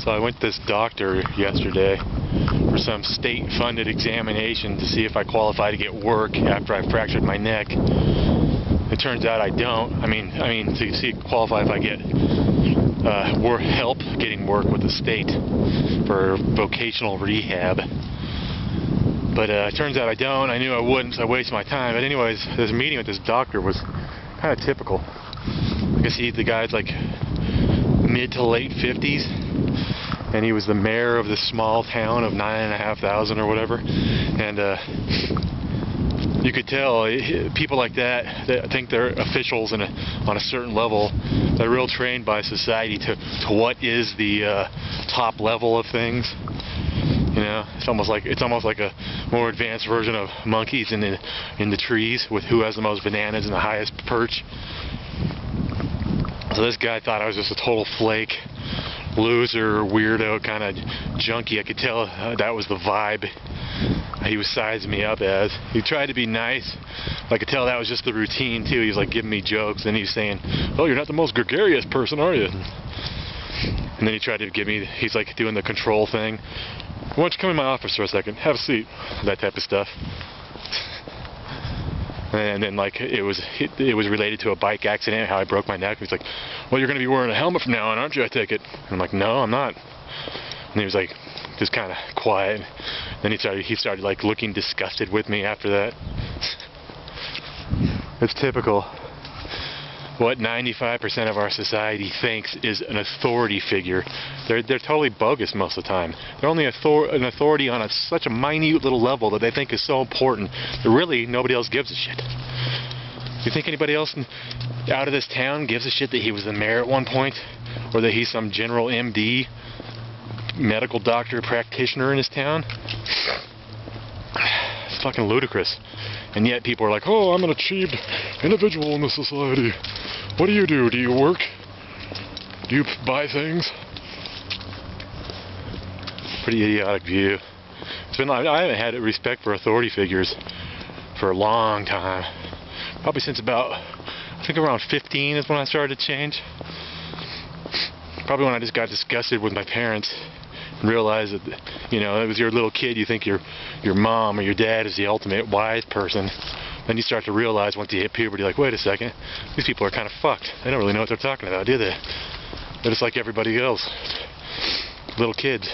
So I went to this doctor yesterday for some state-funded examination to see if I qualify to get work after I fractured my neck. It turns out I don't. I mean to see qualify if I get help getting work with the state for vocational rehab. But it turns out I don't. I knew I wouldn't, so I wasted my time. But anyways, this meeting with this doctor was kind of typical. I guess the guy's like mid to late 50s, and he was the mayor of this small town of 9,500 or whatever. And you could tell people like that think they're officials on a certain level. They're real trained by society to what is the top level of things. You know, it's almost like a more advanced version of monkeys in the trees, with who has the most bananas and the highest perch. So this guy thought I was just a total flake, loser, weirdo, kind of junkie. I could tell that was the vibe he was sizing me up as. He tried to be nice, but I could tell that was just the routine too. He was like giving me jokes, and he was saying, "Oh, you're not the most gregarious person, are you?" And then he tried to give me, he's like doing the control thing. "Why don't you come in my office for a second? Have a seat." That type of stuff. And then like it was related to a bike accident, how I broke my neck. He's like, "Well, you're going to be wearing a helmet from now on, aren't you? I take it." And I'm like, "No, I'm not." And he was like, just kind of quiet. Then he started like looking disgusted with me after that. It's typical. What 95% of our society thinks is an authority figure. They're totally bogus most of the time. They're only an authority on such a minute little level that they think is so important that really nobody else gives a shit. You think anybody else out of this town gives a shit that he was the mayor at one point? Or that he's some general MD, medical doctor, practitioner in his town? It's fucking ludicrous. And yet people are like, "Oh, I'm an achieved individual in the society. What do? Do you work? Do you buy things?" Pretty idiotic view. I haven't had respect for authority figures for a long time. Probably since about, I think around 15 is when I started to change. Probably when I just got disgusted with my parents and realized that, you know, as you're a little kid, you think your mom or your dad is the ultimate wise person. Then you start to realize once you hit puberty, like, wait a second, these people are kind of fucked. They don't really know what they're talking about, do they? They're just like everybody else. Little kids.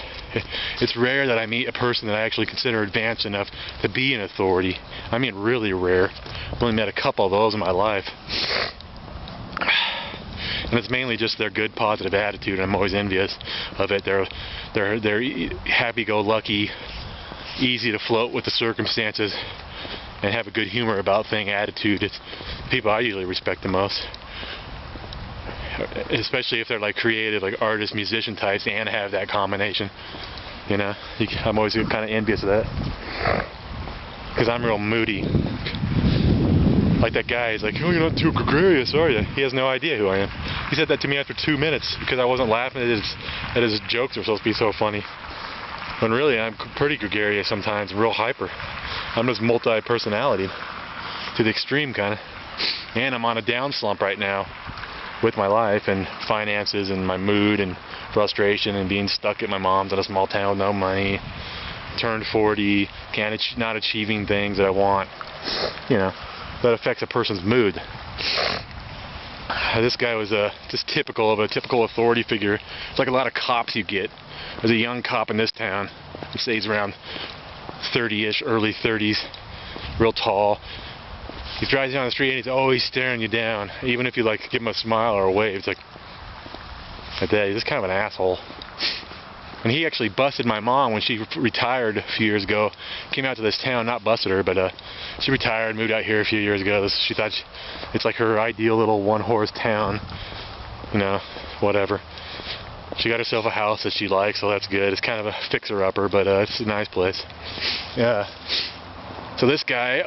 It's rare that I meet a person that I actually consider advanced enough to be an authority. I mean, really rare. I've only met a couple of those in my life. And it's mainly just their good, positive attitude. I'm always envious of it. They're happy-go-lucky, easy to float with the circumstances, and have a good humor about thing attitude. It's people I usually respect the most, especially if they're like creative, like artist, musician types, and have that combination. You know, I'm always kind of envious of that, because I'm real moody. Like that guy, he's like, "Oh, you're not too gregarious, are you?" He has no idea who I am. He said that to me after 2 minutes because I wasn't laughing at his jokes that were supposed to be so funny. When really, I'm pretty gregarious sometimes, real hyper. I'm just multi-personality to the extreme, kind of. And I'm on a down slump right now with my life and finances and my mood and frustration and being stuck at my mom's in a small town with no money. Turned 40, not achieving things that I want. You know. That affects a person's mood. This guy was just typical of a typical authority figure. It's like a lot of cops you get. There's a young cop in this town. He says he's around 30-ish, early 30s, real tall. He drives down the street and he's always staring you down. Even if you like give him a smile or a wave, it's like that. He's just kind of an asshole. And he actually busted my mom when she retired a few years ago. Came out to this town, not busted her, but she retired, moved out here a few years ago. She thought it's like her ideal little one-horse town, you know, whatever. She got herself a house that she likes, so that's good. It's kind of a fixer-upper, but it's a nice place. Yeah. So this guy,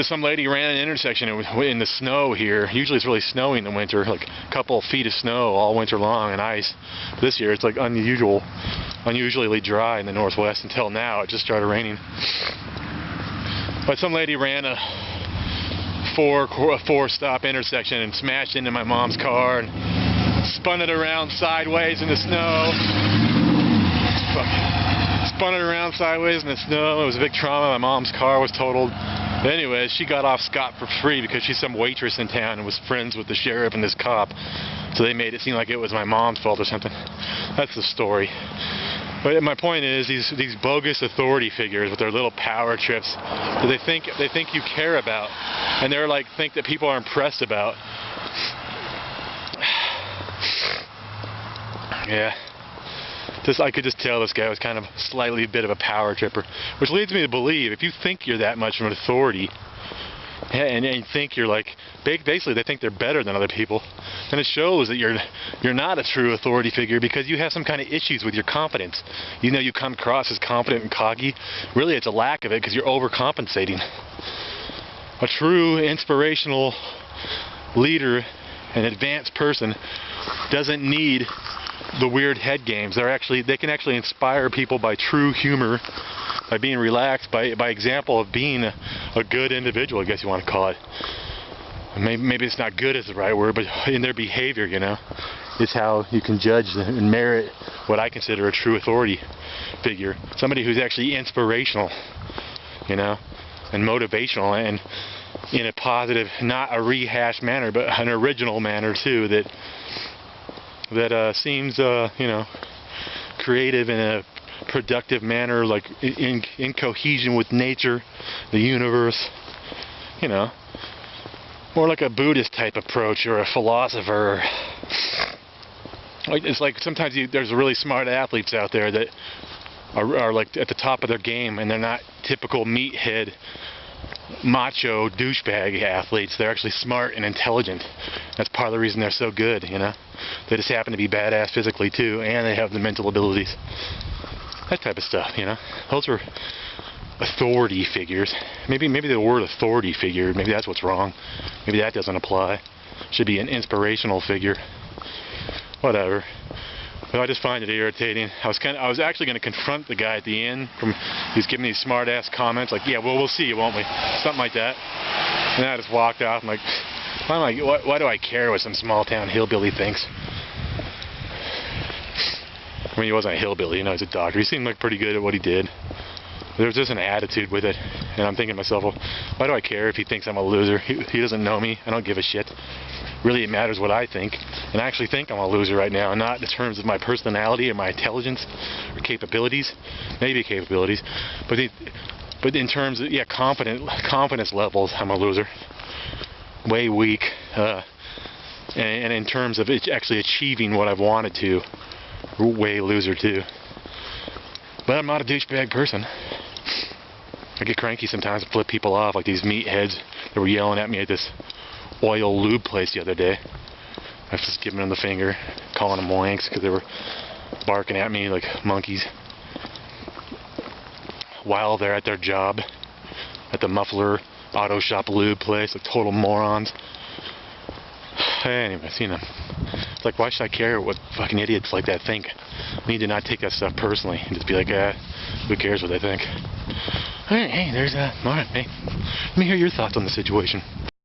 some lady ran an intersection in the snow here. Usually it's really snowy in the winter, like a couple of feet of snow all winter long and ice. This year it's like unusually dry in the northwest until now. It just started raining. But some lady ran a four-stop intersection and smashed into my mom's car and spun it around sideways in the snow. fucking spun it around sideways in the snow. It was a big trauma. My mom's car was totaled. But anyways, she got off scot for free because she's some waitress in town and was friends with the sheriff and this cop. So they made it seem like it was my mom's fault or something. That's the story. But my point is, these bogus authority figures with their little power trips that they think you care about, and they're like think that people are impressed about. Yeah. I could just tell this guy was kind of slightly a bit of a power tripper, which leads me to believe if you think you're that much of an authority, and you think you're like, basically they think they're better than other people, then it shows that you're not a true authority figure because you have some kind of issues with your confidence. You know, you come across as confident and cocky. Really, it's a lack of it because you're overcompensating. A true inspirational leader, an advanced person, doesn't need the weird head games. They can actually inspire people by true humor, by being relaxed, by example of being a good individual, I guess you want to call it. Maybe it's not good is the right word, but in their behavior, you know, is how you can judge and merit what I consider a true authority figure. Somebody who's actually inspirational, you know, and motivational, and in a positive, not a rehashed manner, but an original manner too, that seems, you know, creative in a productive manner, like in cohesion with nature, the universe, you know, more like a Buddhist type approach or a philosopher. It's like sometimes there's really smart athletes out there that are like at the top of their game, and they're not typical meathead macho douchebag athletes. They're actually smart and intelligent. That's part of the reason they're so good, you know. They just happen to be badass physically too, and they have the mental abilities. That type of stuff, you know. Those are authority figures. Maybe the word authority figure, maybe that's what's wrong. Maybe that doesn't apply. Should be an inspirational figure. Whatever. But I just find it irritating. I was actually going to confront the guy at the end. He's giving these smart ass comments like, yeah, well, we'll see, won't we? Something like that. And then I just walked off. I'm like, why do I care what some small town hillbilly thinks? I mean, he wasn't a hillbilly, you know, he's a doctor. He seemed like pretty good at what he did. There was just an attitude with it. And I'm thinking to myself, well, why do I care if he thinks I'm a loser? He doesn't know me. I don't give a shit. Really, it matters what I think. And I actually think I'm a loser right now, not in terms of my personality or my intelligence or capabilities. Maybe capabilities. But in terms of, yeah, confidence levels, I'm a loser. Way weak. And in terms of actually achieving what I've wanted to, way loser too. But I'm not a douchebag person. I get cranky sometimes and flip people off, like these meatheads that were yelling at me at this oil lube place the other day. I was just giving them the finger, calling them wanks because they were barking at me like monkeys while they're at their job at the muffler auto shop lube place, like total morons. Anyways, you know, it's like, why should I care what fucking idiots like that think? I need to not take that stuff personally and just be like, who cares what they think? Alright, hey, there's, alright, hey, let me hear your thoughts on the situation.